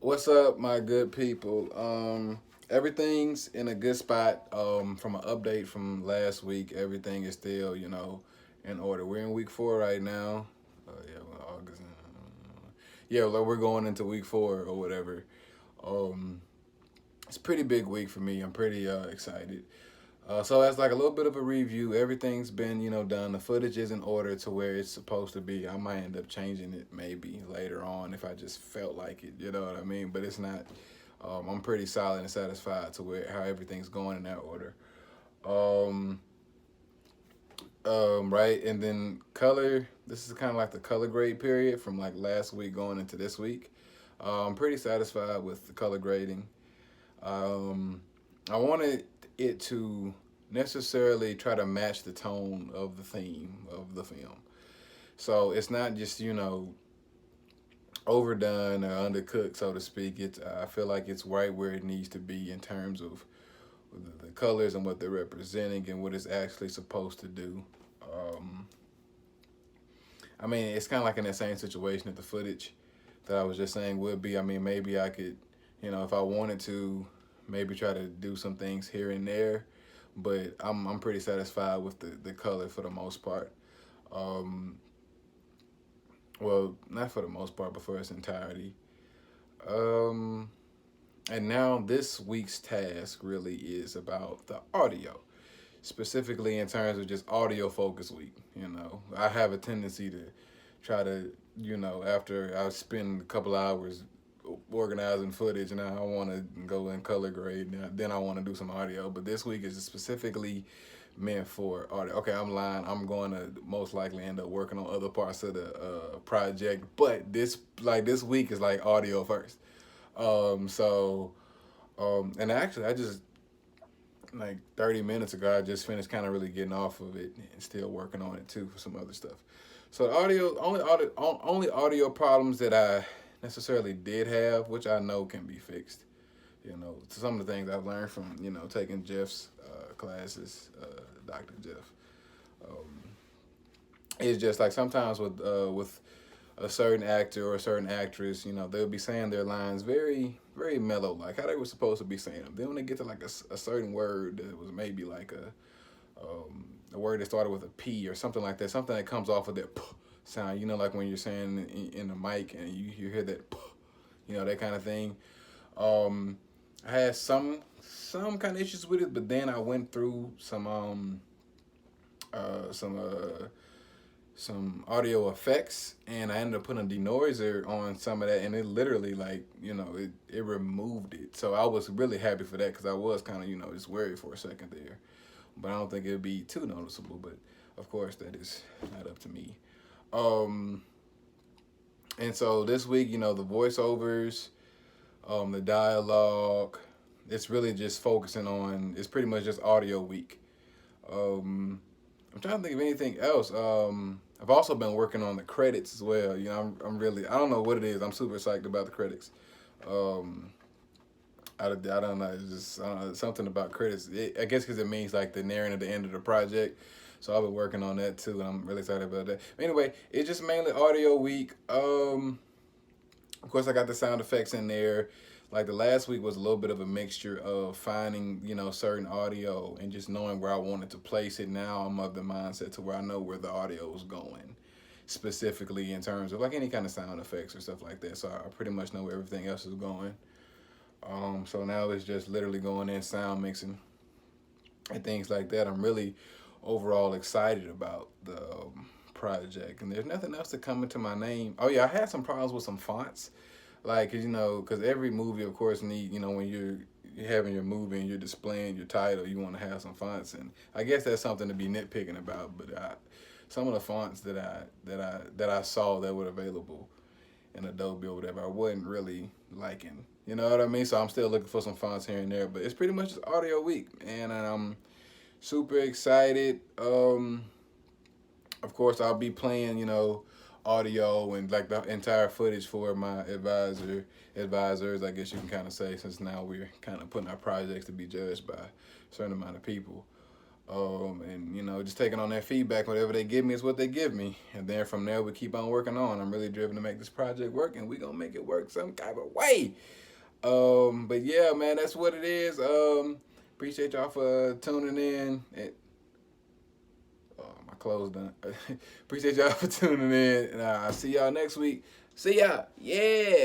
What's up, my good people? Everything's in a good spot. From an update from last week, everything is still, in order. We're in week 4 right now. Yeah, well, August. Yeah, like we're going into week 4 or whatever. Um, it's a pretty big week for me. I'm pretty excited. So as like a little bit of a review, everything's been done. The footage is in order to where it's supposed to be. I might end up changing it maybe later on if I just felt like it. You know what I mean? But it's not. I'm pretty solid and satisfied to where how everything's going in that order. Um, right, and then color. This is kind of like the color grade period from like last week going into this week. I'm pretty satisfied with the color grading. Um, I wanted it to necessarily try to match the tone of the theme of the film. So it's not just, overdone or undercooked, so to speak. It's I feel like it's right where it needs to be in terms of the colors and what they're representing and what it's actually supposed to do. Um, I mean, it's kind of like in that same situation that the footage that I was just saying would be. I mean, maybe I could, if I wanted to, maybe try to do some things here and there, but I'm pretty satisfied with the color for the most part. Um, well, not for the most part, but for its entirety. Um, and now this week's task really is about the audio, specifically in terms of just audio focus week. I have a tendency to try to, after I spend a couple hours organizing footage and I want to go in color grade, and then I want to do some audio. But this week is specifically meant for audio. Okay, I'm lying. I'm going to most likely end up working on other parts of the project, but this week is like audio first. So and actually, I just like 30 minutes ago, I just finished kind of really getting off of it and still working on it too for some other stuff. So only audio problems that I necessarily did have, which I know can be fixed. Some of the things I've learned from taking Jeff's classes, Dr. Jeff. Um, it's just like sometimes with a certain actor or a certain actress, they'll be saying their lines very, very mellow, like how they were supposed to be saying them. Then when they get to like a certain word that was maybe like a word that started with a P or something like that, something that comes off of that P sound, like when you're saying in the mic and you hear that P, that kind of thing. Um, I had some kind of issues with it, but then I went through uh, some uh, some audio effects and I ended up putting a denoiser on some of that and it literally like it removed it. So I was really happy for that because I was kind of just worried for a second there, but I don't think it'd be too noticeable. But of course that is not up to me. um and so this week, the voiceovers, the dialogue, it's really just focusing on, it's pretty much just audio week. um I'm trying to think of anything else. I've also been working on the credits as well. I'm really, I don't know what it is. I'm super psyched about the credits. Um, I don't know. It's just something about credits. I guess because it means like the nearing of the end of the project. So I've been working on that too, and I'm really excited about that. Anyway, it's just mainly audio week. Of course, I got the sound effects in there. Like the last week was a little bit of a mixture of finding, certain audio and just knowing where I wanted to place it. Now I'm of the mindset to where I know where the audio is going, specifically in terms of like any kind of sound effects or stuff like that. So I pretty much know where everything else is going. So now it's just literally going in sound mixing and things like that. I'm really overall excited about the project, and there's nothing else to come into my name. Oh yeah, I had some problems with some fonts, like because every movie, of course, need when you're having your movie and you're displaying your title, you want to have some fonts, and I guess that's something to be nitpicking about. But some of the fonts that I saw that were available in Adobe or whatever, I wasn't really liking. You know what I mean? So I'm still looking for some fonts here and there, but it's pretty much just audio week, and I'm super excited. Of course, I'll be playing, audio and like the entire footage for my advisors, I guess you can kind of say, since now we're kind of putting our projects to be judged by a certain amount of people. And you know, just taking on that feedback. Whatever they give me is what they give me, and then from there we keep on working on. I'm really driven to make this project work, and we gonna make it work some kind of way. But yeah, man, that's what it is. Appreciate y'all for tuning in. My clothes done. Appreciate y'all for tuning in, and I'll see y'all next week. See ya. Yeah.